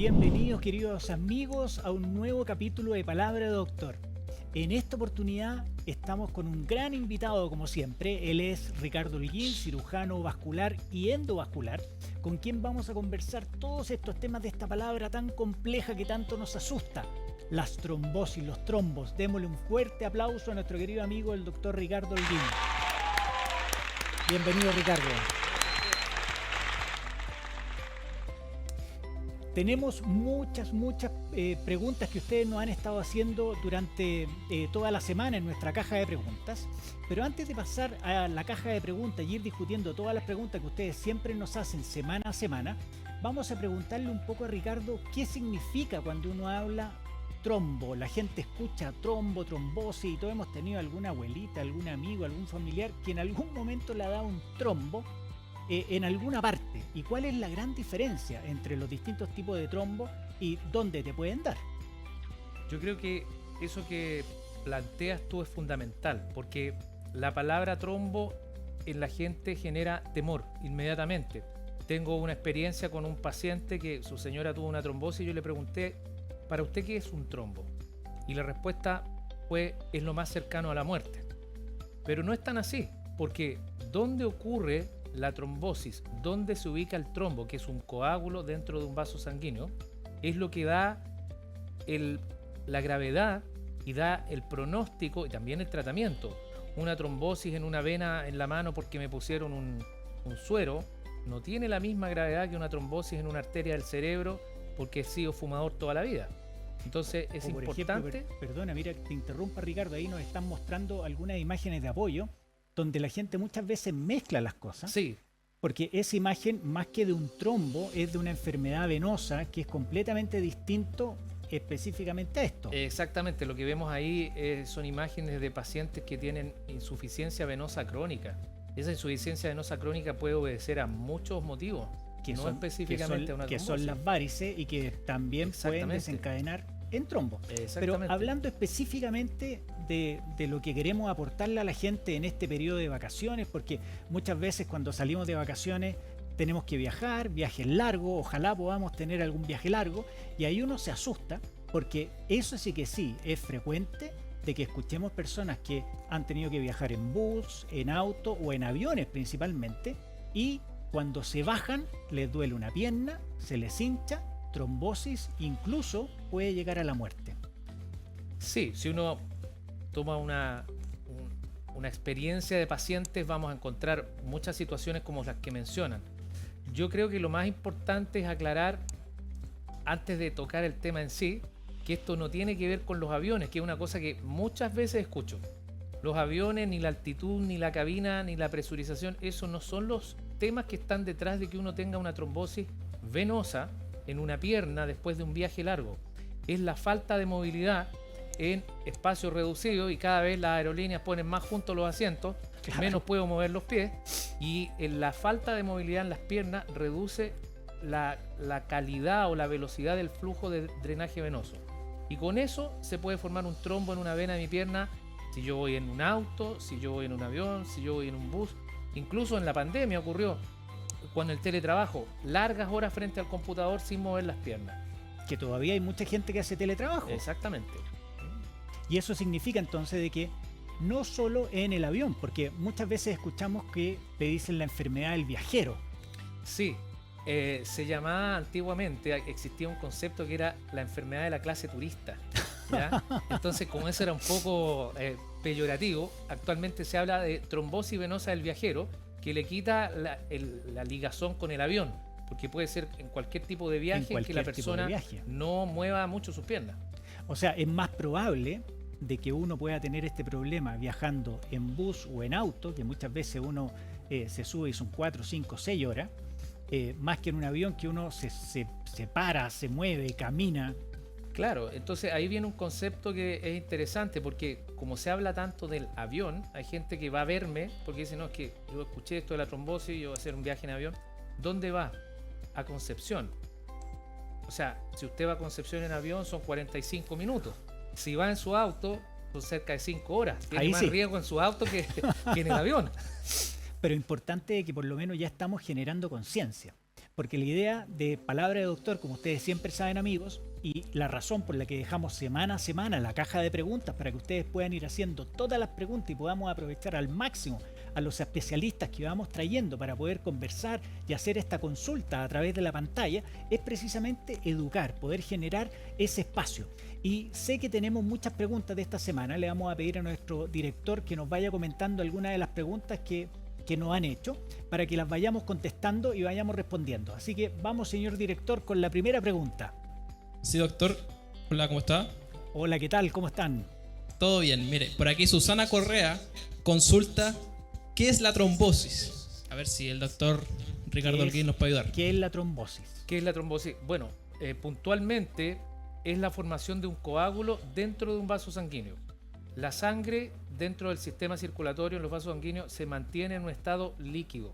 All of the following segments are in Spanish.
Bienvenidos queridos amigos a un nuevo capítulo de Palabra de Doctor. En esta oportunidad estamos con un gran invitado como siempre. Él es Ricardo Holguín, cirujano vascular y endovascular, con quien vamos a conversar todos estos temas de esta palabra tan compleja que tanto nos asusta. Las trombosis, los trombos. Démosle un fuerte aplauso a nuestro querido amigo el doctor Ricardo Holguín. Bienvenido, Ricardo. Tenemos muchas preguntas que ustedes nos han estado haciendo durante toda la semana en nuestra caja de preguntas. Pero antes de pasar a la caja de preguntas y ir discutiendo todas las preguntas que ustedes siempre nos hacen semana a semana, vamos a preguntarle un poco a Ricardo qué significa cuando uno habla trombo. La gente escucha trombo, trombosis y todos hemos tenido alguna abuelita, algún amigo, algún familiar que en algún momento le ha dado un trombo en alguna parte. ¿Y cuál es la gran diferencia entre los distintos tipos de trombo y dónde te pueden dar? Yo creo que eso que planteas tú es fundamental, porque la palabra trombo en la gente genera temor inmediatamente. Tengo una experiencia con un paciente que su señora tuvo una trombosis y yo le pregunté, ¿para usted qué es un trombo? Y la respuesta fue, es lo más cercano a la muerte. Pero no es tan así, porque ¿dónde ocurre la trombosis? ¿Dónde se ubica el trombo, que es un coágulo dentro de un vaso sanguíneo? Es lo que da la gravedad y da el pronóstico y también el tratamiento. Una trombosis en una vena en la mano porque me pusieron un suero no tiene la misma gravedad que una trombosis en una arteria del cerebro porque he sido fumador toda la vida. Entonces es importante... Ejemplo, perdona, mira, te interrumpa Ricardo, ahí nos están mostrando algunas imágenes de apoyo donde la gente muchas veces mezcla las cosas. Sí. Porque esa imagen, más que de un trombo, es de una enfermedad venosa que es completamente distinto específicamente a esto. Exactamente, lo que vemos ahí son imágenes de pacientes que tienen insuficiencia venosa crónica. Esa insuficiencia venosa crónica puede obedecer a muchos motivos, que no son, específicamente a una trombosis. Que son las varices y que también pueden desencadenar en trombo. Pero hablando específicamente de lo que queremos aportarle a la gente en este periodo de vacaciones, porque muchas veces cuando salimos de vacaciones tenemos que viajar, viajes largos, ojalá podamos tener algún viaje largo, y ahí uno se asusta, porque eso sí que sí, es frecuente de que escuchemos personas que han tenido que viajar en bus, en auto o en aviones principalmente, y cuando se bajan les duele una pierna, se les hincha, trombosis, incluso puede llegar a la muerte. Sí, si uno toma una experiencia de pacientes, vamos a encontrar muchas situaciones como las que mencionan. Yo creo que lo más importante es aclarar, antes de tocar el tema en sí, que esto no tiene que ver con los aviones, que es una cosa que muchas veces escucho. Los aviones, ni la altitud, ni la cabina, ni la presurización, eso no son los temas que están detrás de que uno tenga una trombosis venosa en una pierna después de un viaje largo. Es la falta de movilidad en espacios reducidos y cada vez las aerolíneas ponen más juntos los asientos, menos puedo mover los pies, y la falta de movilidad en las piernas reduce la calidad o la velocidad del flujo de drenaje venoso. Y con eso se puede formar un trombo en una vena de mi pierna si yo voy en un auto, si yo voy en un avión, si yo voy en un bus. Incluso en la pandemia ocurrió cuando el teletrabajo, largas horas frente al computador sin mover las piernas. Que todavía hay mucha gente que hace teletrabajo. Exactamente. Y eso significa entonces de que no solo en el avión, porque muchas veces escuchamos que te dicen la enfermedad del viajero. Sí, se llamaba antiguamente, existía un concepto que era la enfermedad de la clase turista, ¿ya? Entonces, como eso era un poco peyorativo, actualmente se habla de trombosis venosa del viajero, que le quita la ligazón con el avión, porque puede ser en cualquier tipo de viaje en que la persona no mueva mucho sus piernas. O sea, es más probable de que uno pueda tener este problema viajando en bus o en auto, que muchas veces uno se sube y son 4, 5, 6 horas, más que en un avión que uno se para, se mueve, camina. Claro, entonces ahí viene un concepto que es interesante, porque como se habla tanto del avión, hay gente que va a verme porque dice, no, es que yo escuché esto de la trombosis, yo voy a hacer un viaje en avión. ¿Dónde va? A Concepción. O sea, si usted va a Concepción en avión son 45 minutos. Si va en su auto son cerca de 5 horas. Tiene ahí más sí. riesgo en su auto que en el avión. Pero importante es que por lo menos ya estamos generando conciencia. porque la idea de Palabra de Doctor, como ustedes siempre saben, amigos, y la razón por la que dejamos semana a semana la caja de preguntas para que ustedes puedan ir haciendo todas las preguntas y podamos aprovechar al máximo a los especialistas que vamos trayendo para poder conversar y hacer esta consulta a través de la pantalla, es precisamente educar, poder generar ese espacio. Y sé que tenemos muchas preguntas de esta semana. Le vamos a pedir a nuestro director que nos vaya comentando algunas de las preguntas que nos han hecho para que las vayamos contestando y vayamos respondiendo. Así que vamos, señor director, con la primera pregunta. Sí, doctor. Hola, ¿cómo está? Hola, ¿qué tal? ¿Cómo están? Todo bien. Mire, por aquí Susana Correa consulta ¿qué es la trombosis? A ver si el doctor Ricardo Holguín nos puede ayudar. ¿Qué es la trombosis? ¿Qué es la trombosis? Bueno, puntualmente es la formación de un coágulo dentro de un vaso sanguíneo. La sangre dentro del sistema circulatorio en los vasos sanguíneos se mantiene en un estado líquido.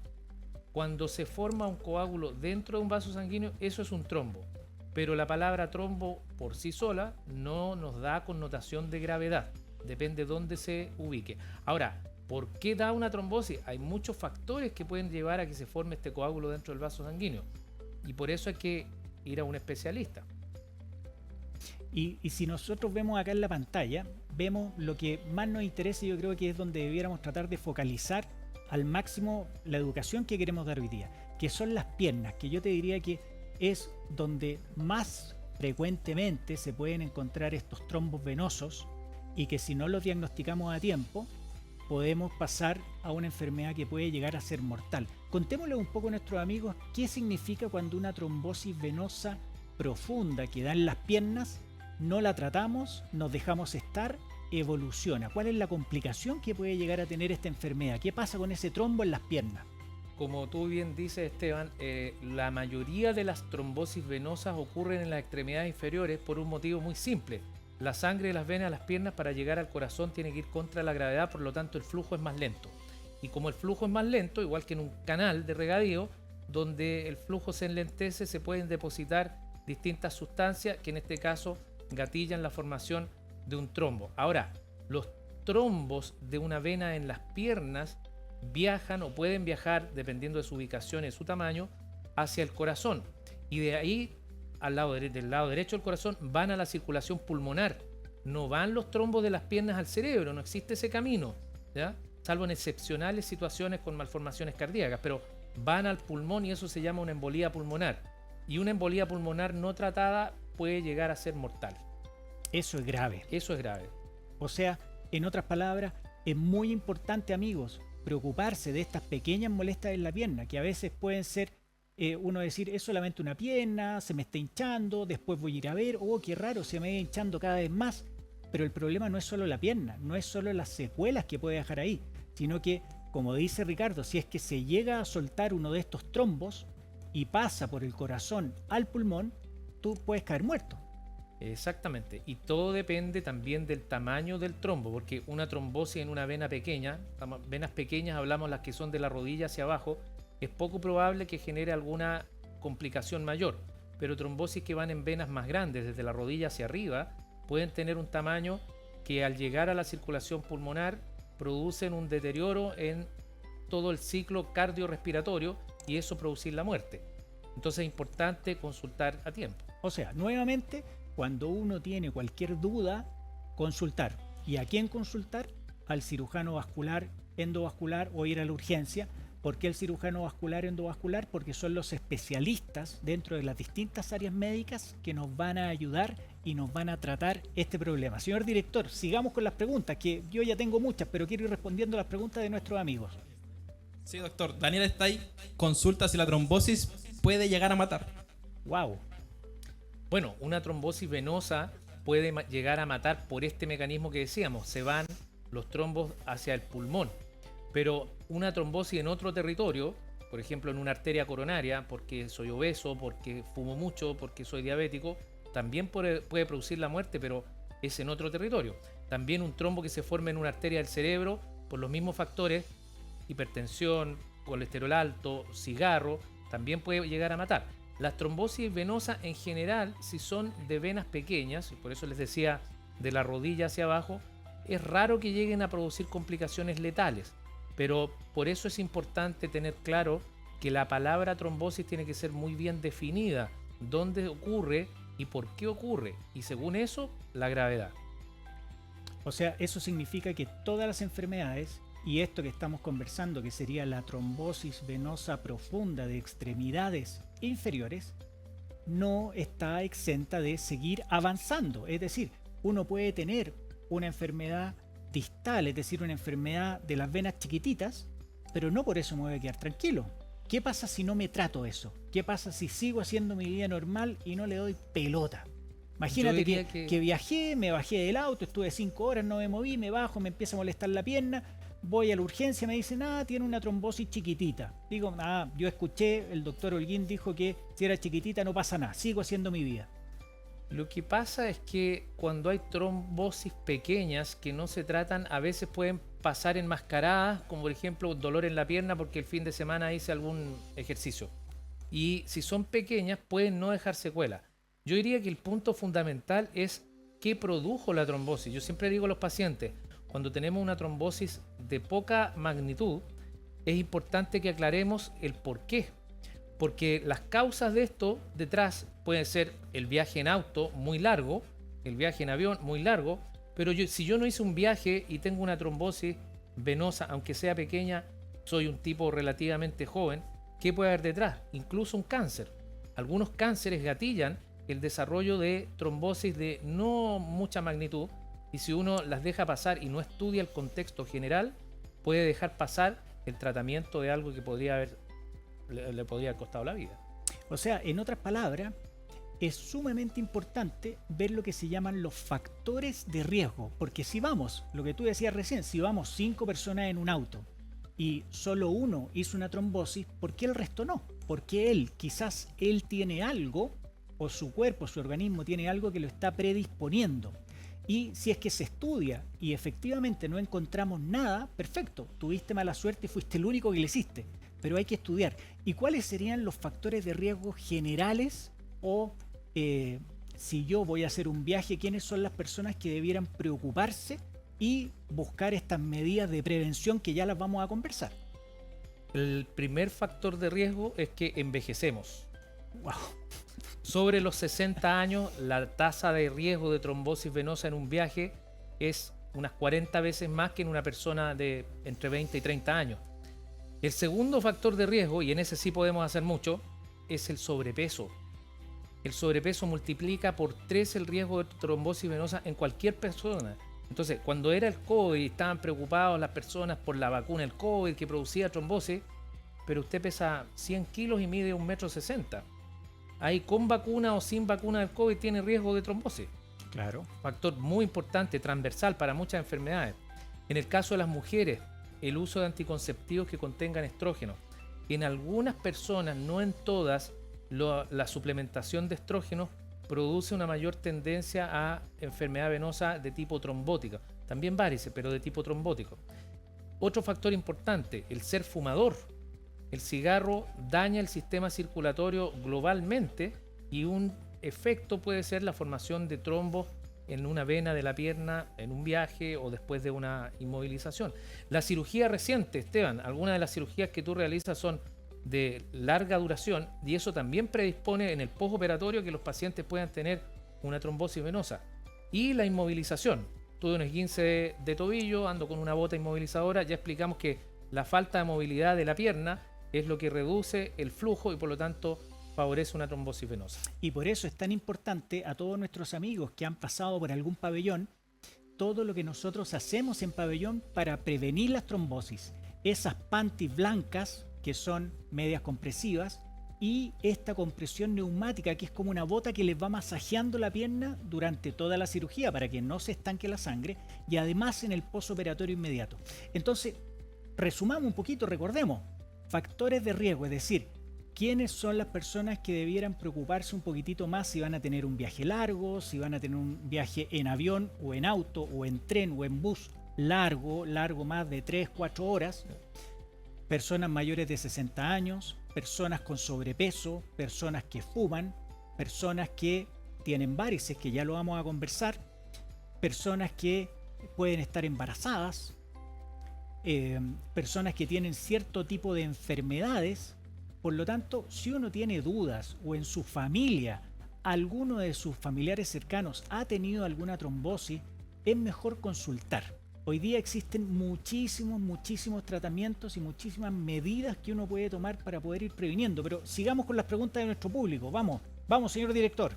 Cuando se forma un coágulo dentro de un vaso sanguíneo, eso es un trombo. Pero la palabra trombo por sí sola no nos da connotación de gravedad. Depende de dónde se ubique. Ahora, ¿por qué da una trombosis? Hay muchos factores que pueden llevar a que se forme este coágulo dentro del vaso sanguíneo. Y por eso hay que ir a un especialista. Y si nosotros vemos acá en la pantalla, vemos lo que más nos interesa y yo creo que es donde debiéramos tratar de focalizar al máximo la educación que queremos dar hoy día, que son las piernas, que yo te diría que es donde más frecuentemente se pueden encontrar estos trombos venosos y que si no los diagnosticamos a tiempo, podemos pasar a una enfermedad que puede llegar a ser mortal. Contémosle un poco a nuestros amigos qué significa cuando una trombosis venosa profunda que da en las piernas no la tratamos, nos dejamos estar, evoluciona. ¿Cuál es la complicación que puede llegar a tener esta enfermedad? ¿Qué pasa con ese trombo en las piernas? Como tú bien dices, Esteban, la mayoría de las trombosis venosas ocurren en las extremidades inferiores por un motivo muy simple. La sangre de las venas de las piernas para llegar al corazón tiene que ir contra la gravedad, por lo tanto el flujo es más lento. Y como el flujo es más lento, igual que en un canal de regadío, donde el flujo se enlentece, se pueden depositar distintas sustancias que en este caso gatillan la formación de un trombo. Ahora, los trombos de una vena en las piernas viajan o pueden viajar, dependiendo de su ubicación y su tamaño, hacia el corazón. Y de ahí, del lado derecho del corazón, van a la circulación pulmonar. No van los trombos de las piernas al cerebro, no existe ese camino, ¿ya? Salvo en excepcionales situaciones con malformaciones cardíacas, pero van al pulmón y eso se llama una embolía pulmonar. Y una embolía pulmonar no tratada puede llegar a ser mortal. Eso es grave. Eso es grave. O sea, en otras palabras, es muy importante, amigos, preocuparse de estas pequeñas molestias en la pierna, que a veces pueden ser, uno decir, es solamente una pierna, se me está hinchando, después voy a ir a ver, oh, qué raro, se me va hinchando cada vez más. Pero el problema no es solo la pierna, no es solo las secuelas que puede dejar ahí, sino que, como dice Ricardo, si es que se llega a soltar uno de estos trombos y pasa por el corazón al pulmón, tú puedes caer muerto. Exactamente, y todo depende también del tamaño del trombo, porque una trombosis en una vena pequeña, venas pequeñas hablamos las que son de la rodilla hacia abajo, es poco probable que genere alguna complicación mayor, pero trombosis que van en venas más grandes, desde la rodilla hacia arriba, pueden tener un tamaño que al llegar a la circulación pulmonar producen un deterioro en todo el ciclo cardiorrespiratorio y eso producir la muerte. Entonces es importante consultar a tiempo. O sea, nuevamente, cuando uno tiene cualquier duda, consultar. ¿Y a quién consultar? Al cirujano vascular, endovascular o ir a la urgencia. ¿Por qué el cirujano vascular, endovascular? Porque son los especialistas dentro de las distintas áreas médicas que nos van a ayudar y nos van a tratar este problema. Señor director, sigamos con las preguntas, que yo ya tengo muchas, pero quiero ir respondiendo a las preguntas de nuestros amigos. Sí, doctor. Daniel está ahí. Consulta si la trombosis puede llegar a matar. Wow. Bueno, una trombosis venosa puede llegar a matar por este mecanismo que decíamos. Se van los trombos hacia el pulmón. Pero una trombosis en otro territorio, por ejemplo en una arteria coronaria, porque soy obeso, porque fumo mucho, porque soy diabético, también puede producir la muerte, pero es en otro territorio. También un trombo que se forma en una arteria del cerebro por los mismos factores, hipertensión, colesterol alto, cigarro, también puede llegar a matar. Las trombosis venosas en general, si son de venas pequeñas, y por eso les decía de la rodilla hacia abajo, es raro que lleguen a producir complicaciones letales. Pero por eso es importante tener claro que la palabra trombosis tiene que ser muy bien definida, dónde ocurre y por qué ocurre, y según eso, la gravedad. O sea, eso significa que todas las enfermedades, y esto que estamos conversando, que sería la trombosis venosa profunda de extremidades inferiores, no está exenta de seguir avanzando. Es decir, uno puede tener una enfermedad distal, es decir, una enfermedad de las venas chiquititas, pero no por eso me voy a quedar tranquilo. ¿Qué pasa si no me trato eso? ¿Qué pasa si sigo haciendo mi vida normal y no le doy pelota? Imagínate que viajé, me bajé del auto, estuve 5 horas, no me moví, me bajo, me empieza a molestar la pierna, voy a la urgencia, me dicen, tiene una trombosis chiquitita. Digo, yo escuché, el doctor Holguín dijo que si era chiquitita no pasa nada, sigo haciendo mi vida. Lo que pasa es que cuando hay trombosis pequeñas que no se tratan, a veces pueden pasar enmascaradas, como por ejemplo dolor en la pierna porque el fin de semana hice algún ejercicio. Y si son pequeñas, pueden no dejar secuela. Yo diría que el punto fundamental es qué produjo la trombosis. Yo siempre digo a los pacientes, cuando tenemos una trombosis de poca magnitud, es importante que aclaremos el por qué. Porque las causas de esto detrás pueden ser el viaje en auto muy largo, el viaje en avión muy largo, pero si yo no hice un viaje y tengo una trombosis venosa, aunque sea pequeña, soy un tipo relativamente joven, ¿qué puede haber detrás? Incluso un cáncer. Algunos cánceres gatillan el desarrollo de trombosis de no mucha magnitud, y si uno las deja pasar y no estudia el contexto general, puede dejar pasar el tratamiento de algo que le podría haber costado la vida. O sea, en otras palabras, es sumamente importante ver lo que se llaman los factores de riesgo, porque si vamos, lo que tú decías recién, si vamos 5 personas en un auto y solo uno hizo una trombosis, ¿por qué el resto no? Porque quizás él tiene algo, o su cuerpo, su organismo tiene algo que lo está predisponiendo. Y si es que se estudia y efectivamente no encontramos nada, perfecto, tuviste mala suerte y fuiste el único que le hiciste. Pero hay que estudiar. ¿Y cuáles serían los factores de riesgo generales? O si yo voy a hacer un viaje, ¿quiénes son las personas que debieran preocuparse y buscar estas medidas de prevención que ya las vamos a conversar? El primer factor de riesgo es que envejecemos. Wow. Sobre los 60 años, la tasa de riesgo de trombosis venosa en un viaje es unas 40 veces más que en una persona de entre 20 y 30 años. El segundo factor de riesgo, y en ese sí podemos hacer mucho, es el sobrepeso. El sobrepeso multiplica por 3 el riesgo de trombosis venosa en cualquier persona. Entonces, cuando era el COVID, estaban preocupados las personas por la vacuna del COVID que producía trombosis, pero usted pesa 100 kilos y mide 1,60 m. Ahí con vacuna o sin vacuna del COVID tiene riesgo de trombosis. Claro. Factor muy importante, transversal para muchas enfermedades. En el caso de las mujeres, el uso de anticonceptivos que contengan estrógenos. En algunas personas, no en todas, la suplementación de estrógenos produce una mayor tendencia a enfermedad venosa de tipo trombótica. También varices, pero de tipo trombótico. Otro factor importante, el ser fumador. El cigarro daña el sistema circulatorio globalmente y un efecto puede ser la formación de trombos en una vena de la pierna en un viaje o después de una inmovilización. La cirugía reciente, Esteban, algunas de las cirugías que tú realizas son de larga duración y eso también predispone en el postoperatorio que los pacientes puedan tener una trombosis venosa. Y la inmovilización. Tuve un esguince de tobillo, ando con una bota inmovilizadora, ya explicamos que la falta de movilidad de la pierna es lo que reduce el flujo y por lo tanto favorece una trombosis venosa. Y por eso es tan importante a todos nuestros amigos que han pasado por algún pabellón, todo lo que nosotros hacemos en pabellón para prevenir las trombosis. Esas panties blancas, que son medias compresivas, y esta compresión neumática, que es como una bota que les va masajeando la pierna durante toda la cirugía para que no se estanque la sangre, y además en el postoperatorio inmediato. Entonces, resumamos un poquito, recordemos, factores de riesgo, es decir, ¿quiénes son las personas que debieran preocuparse un poquitito más si van a tener un viaje largo, si van a tener un viaje en avión o en auto o en tren o en bus largo más de 3-4 horas? Personas mayores de 60 años, personas con sobrepeso, personas que fuman, personas que tienen varices, que ya lo vamos a conversar, personas que pueden estar embarazadas, personas que tienen cierto tipo de enfermedades Por lo tanto, si uno tiene dudas o en su familia alguno de sus familiares cercanos ha tenido alguna trombosis, es mejor consultar. Hoy día existen muchísimos tratamientos y muchísimas medidas que uno puede tomar para poder ir previniendo. Pero sigamos con las preguntas de nuestro público. Vamos, señor director.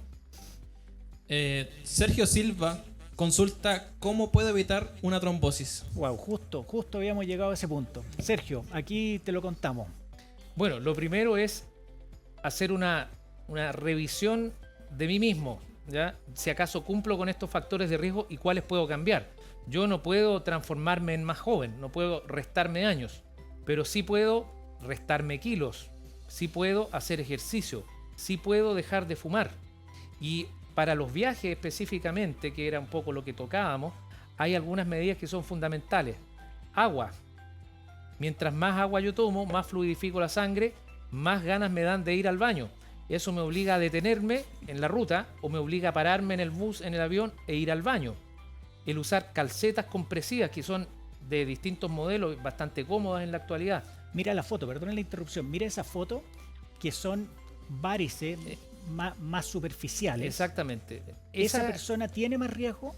Sergio Silva consulta cómo puedo evitar una trombosis. Wow, justo habíamos llegado a ese punto. Sergio, aquí te lo contamos. Bueno, lo primero es hacer una revisión de mí mismo, ¿ya? Si acaso cumplo con estos factores de riesgo y cuáles puedo cambiar. Yo no puedo transformarme en más joven, no puedo restarme años, pero sí puedo restarme kilos, sí puedo hacer ejercicio, sí puedo dejar de fumar. Y para los viajes específicamente, que era un poco lo que tocábamos, hay algunas medidas que son fundamentales. Agua. Mientras más agua yo tomo, más fluidifico la sangre, más ganas me dan de ir al baño. Eso me obliga a detenerme en la ruta o me obliga a pararme en el bus, en el avión e ir al baño. El usar calcetas compresivas, que son de distintos modelos, bastante cómodas en la actualidad. Mira la foto, perdona la interrupción, mira esa foto, que son varices más superficiales. Exactamente. ¿Esa persona tiene más riesgo?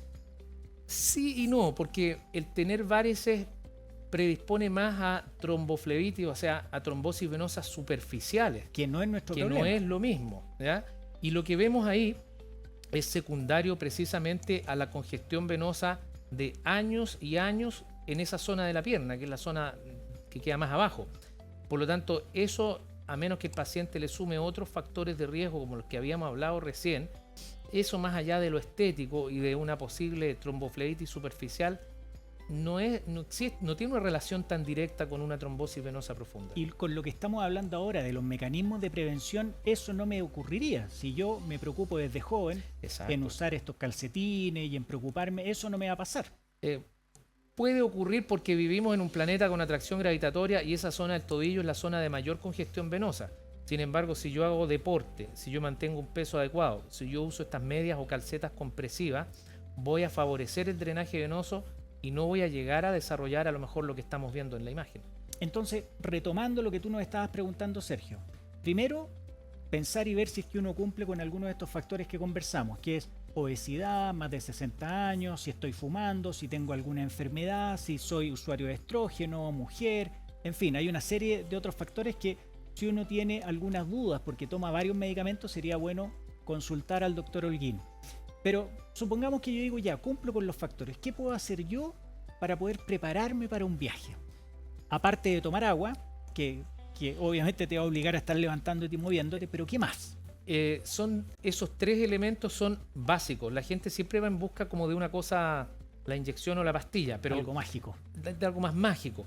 Sí y no, porque el tener varices predispone más a tromboflebitis, o sea, a trombosis venosas superficiales. Que no es nuestro problema. Que no es lo mismo, ¿ya? Y lo que vemos ahí es secundario precisamente a la congestión venosa de años y años en esa zona de la pierna, que es la zona que queda más abajo. Por lo tanto, eso, a menos que el paciente le sume otros factores de riesgo, como los que habíamos hablado recién, eso más allá de lo estético y de una posible tromboflebitis superficial, no tiene una relación tan directa con una trombosis venosa profunda. Y con lo que estamos hablando ahora de los mecanismos de prevención, eso no me ocurriría. Si yo me preocupo desde joven en usar estos calcetines y en preocuparme, eso no me va a pasar. Puede ocurrir porque vivimos en un planeta con atracción gravitatoria y esa zona del tobillo es la zona de mayor congestión venosa. Sin embargo, si yo hago deporte, si yo mantengo un peso adecuado, si yo uso estas medias o calcetas compresivas, voy a favorecer el drenaje venoso y no voy a llegar a desarrollar a lo mejor lo que estamos viendo en la imagen. Entonces, retomando lo que tú nos estabas preguntando, Sergio, primero, pensar y ver si es que uno cumple con alguno de estos factores que conversamos, que es obesidad, más de 60 años, si estoy fumando, si tengo alguna enfermedad, si soy usuario de estrógeno, mujer, en fin, hay una serie de otros factores que si uno tiene algunas dudas porque toma varios medicamentos, sería bueno consultar al doctor Holguín. Pero supongamos que yo digo ya, cumplo con los factores. ¿Qué puedo hacer yo para poder prepararme para un viaje? Aparte de tomar agua, que obviamente te va a obligar a estar levantándote y moviéndote, pero ¿qué más? Son esos tres elementos son básicos. La gente siempre va en busca como de una cosa, la inyección o la pastilla, pero algo mágico. De algo más mágico.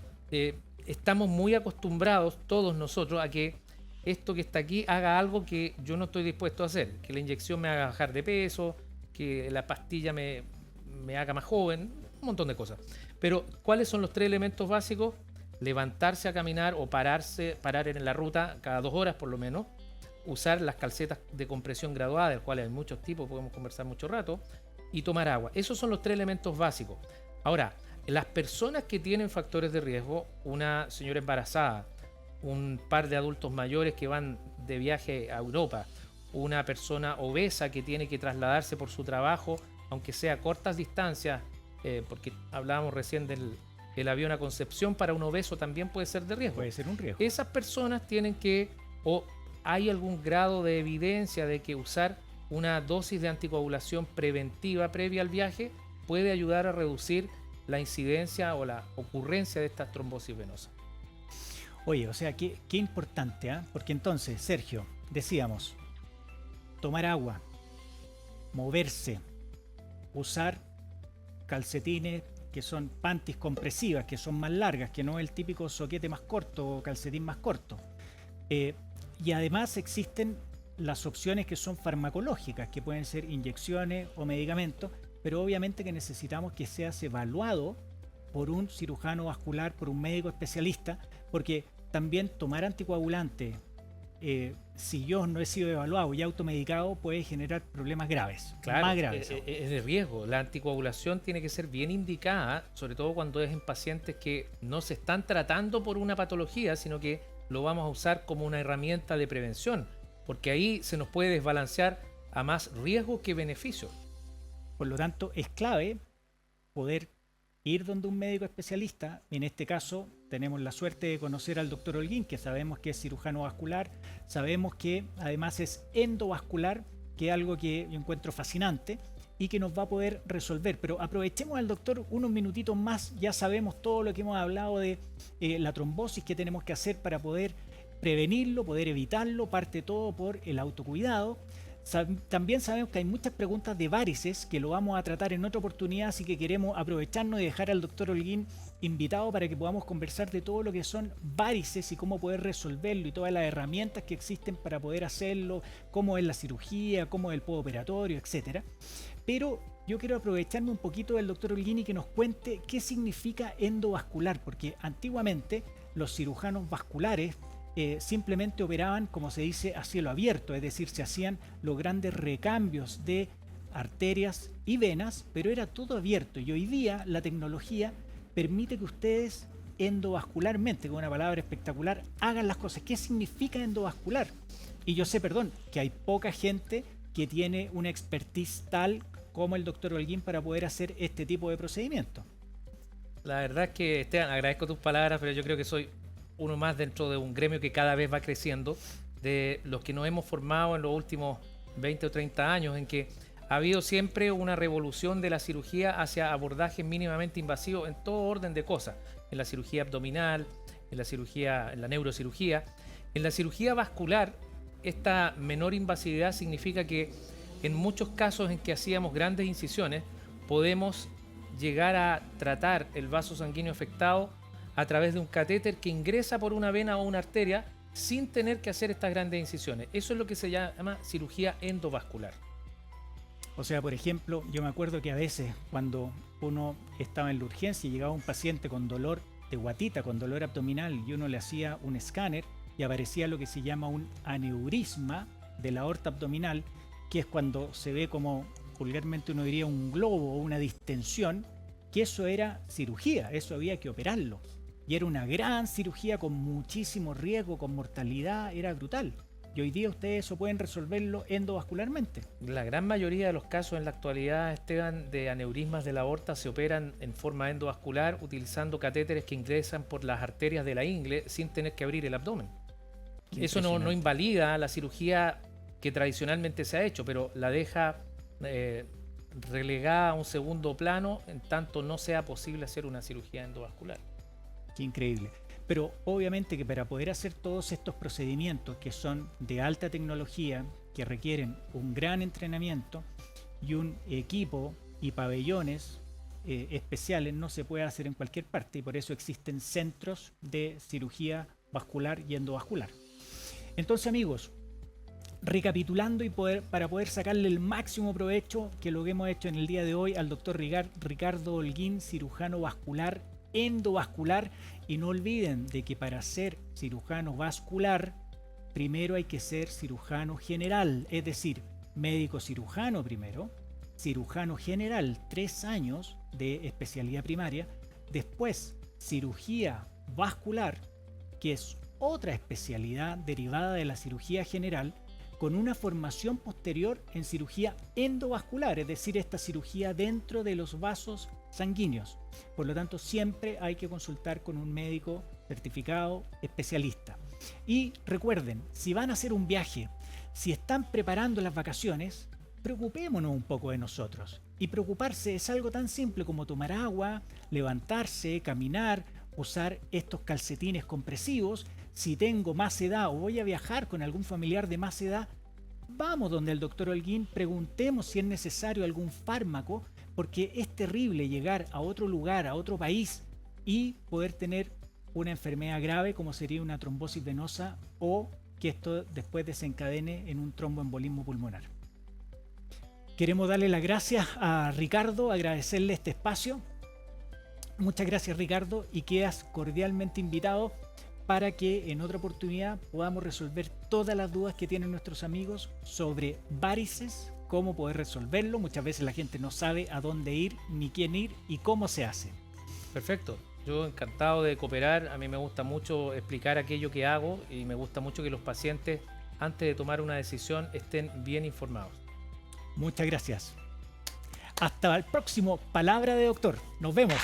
Estamos muy acostumbrados todos nosotros a que esto que está aquí haga algo que yo no estoy dispuesto a hacer, que la inyección me haga bajar de peso, que la pastilla me haga más joven, un montón de cosas. Pero, ¿cuáles son los tres elementos básicos? Levantarse a caminar o parar en la ruta cada 2 horas por lo menos, usar las calcetas de compresión graduada, de las cuales hay muchos tipos, podemos conversar mucho rato, y tomar agua. Esos son los tres elementos básicos. Ahora, las personas que tienen factores de riesgo, una señora embarazada, un par de adultos mayores que van de viaje a Europa, una persona obesa que tiene que trasladarse por su trabajo, aunque sea a cortas distancias, porque hablábamos recién del avión a Concepción, para un obeso también puede ser de riesgo. Puede ser un riesgo. Esas personas tienen que, o hay algún grado de evidencia de que usar una dosis de anticoagulación preventiva previa al viaje puede ayudar a reducir la incidencia o la ocurrencia de estas trombosis venosas. Oye, o sea, qué importante, ¿eh? Porque entonces, Sergio, decíamos, tomar agua, moverse, usar calcetines que son panties compresivas, que son más largas, que no el típico soquete más corto o calcetín más corto. Y además existen las opciones que son farmacológicas, que pueden ser inyecciones o medicamentos, pero obviamente que necesitamos que seas evaluado por un cirujano vascular, por un médico especialista, porque también tomar anticoagulantes, si yo no he sido evaluado y automedicado, puede generar problemas graves, claro, más graves. Es de riesgo. La anticoagulación tiene que ser bien indicada, sobre todo cuando es en pacientes que no se están tratando por una patología, sino que lo vamos a usar como una herramienta de prevención, porque ahí se nos puede desbalancear a más riesgo que beneficio. Por lo tanto, es clave poder ir donde un médico especialista. En este caso, tenemos la suerte de conocer al doctor Holguín, que sabemos que es cirujano vascular, sabemos que además es endovascular, que es algo que yo encuentro fascinante y que nos va a poder resolver. Pero aprovechemos al doctor unos minutitos más. Ya sabemos todo lo que hemos hablado de la trombosis que tenemos que hacer para poder prevenirlo, poder evitarlo. Parte todo por el autocuidado. También sabemos que hay muchas preguntas de varices que lo vamos a tratar en otra oportunidad, así que queremos aprovecharnos y dejar al doctor Holguín invitado para que podamos conversar de todo lo que son varices y cómo poder resolverlo y todas las herramientas que existen para poder hacerlo, cómo es la cirugía, cómo es el postoperatorio, etcétera. Pero yo quiero aprovecharme un poquito del doctor Holguín y que nos cuente qué significa endovascular, porque antiguamente los cirujanos vasculares simplemente operaban, como se dice, a cielo abierto, es decir, se hacían los grandes recambios de arterias y venas, pero era todo abierto. Y hoy día la tecnología permite que ustedes endovascularmente, con una palabra espectacular, hagan las cosas. ¿Qué significa endovascular? Y yo sé, perdón, que hay poca gente que tiene una expertise tal como el doctor Holguín para poder hacer este tipo de procedimientos. La verdad es que, Esteban, agradezco tus palabras, pero yo creo que soy uno más dentro de un gremio que cada vez va creciendo, de los que nos hemos formado en los últimos 20 o 30 años, en que ha habido siempre una revolución de la cirugía hacia abordajes mínimamente invasivos en todo orden de cosas, en la cirugía abdominal, en la neurocirugía. En la cirugía vascular, esta menor invasividad significa que en muchos casos en que hacíamos grandes incisiones, podemos llegar a tratar el vaso sanguíneo afectado a través de un catéter que ingresa por una vena o una arteria sin tener que hacer estas grandes incisiones. Eso es lo que se llama cirugía endovascular. O sea, por ejemplo, yo me acuerdo que a veces cuando uno estaba en la urgencia y llegaba un paciente con dolor de guatita, con dolor abdominal, y uno le hacía un escáner y aparecía lo que se llama un aneurisma de la aorta abdominal, que es cuando se ve como vulgarmente uno diría un globo o una distensión, que eso era cirugía, eso había que operarlo. Y era una gran cirugía con muchísimo riesgo, con mortalidad, era brutal. Y hoy día ustedes eso pueden resolverlo endovascularmente. La gran mayoría de los casos en la actualidad, Esteban, de aneurismas de la aorta se operan en forma endovascular utilizando catéteres que ingresan por las arterias de la ingle sin tener que abrir el abdomen. Eso no invalida la cirugía que tradicionalmente se ha hecho, pero la deja relegada a un segundo plano en tanto no sea posible hacer una cirugía endovascular. Qué increíble. Pero obviamente que para poder hacer todos estos procedimientos que son de alta tecnología, que requieren un gran entrenamiento y un equipo y pabellones especiales, no se puede hacer en cualquier parte, y por eso existen centros de cirugía vascular y endovascular. Entonces, amigos, recapitulando y para poder sacarle el máximo provecho que lo que hemos hecho en el día de hoy al doctor Ricardo Holguín, cirujano vascular, endovascular, y no olviden de que para ser cirujano vascular primero hay que ser cirujano general, es decir, médico cirujano primero, cirujano general 3 años de especialidad primaria, después cirugía vascular, que es otra especialidad derivada de la cirugía general, con una formación posterior en cirugía endovascular, es decir, esta cirugía dentro de los vasos sanguíneos. Por lo tanto, siempre hay que consultar con un médico certificado especialista. Y recuerden, si van a hacer un viaje, si están preparando las vacaciones, preocupémonos un poco de nosotros. Y preocuparse es algo tan simple como tomar agua, levantarse, caminar, usar estos calcetines compresivos. Si tengo más edad o voy a viajar con algún familiar de más edad, vamos donde el doctor Holguín, preguntemos si es necesario algún fármaco, porque es terrible llegar a otro lugar, a otro país y poder tener una enfermedad grave como sería una trombosis venosa o que esto después desencadene en un tromboembolismo pulmonar. Queremos darle las gracias a Ricardo, agradecerle este espacio. Muchas gracias, Ricardo, y quedas cordialmente invitado para que en otra oportunidad podamos resolver todas las dudas que tienen nuestros amigos sobre varices, cómo poder resolverlo. Muchas veces la gente no sabe a dónde ir, ni quién ir y cómo se hace. Perfecto. Yo encantado de cooperar. A mí me gusta mucho explicar aquello que hago y me gusta mucho que los pacientes, antes de tomar una decisión, estén bien informados. Muchas gracias. Hasta el próximo Palabra de Doctor. Nos vemos.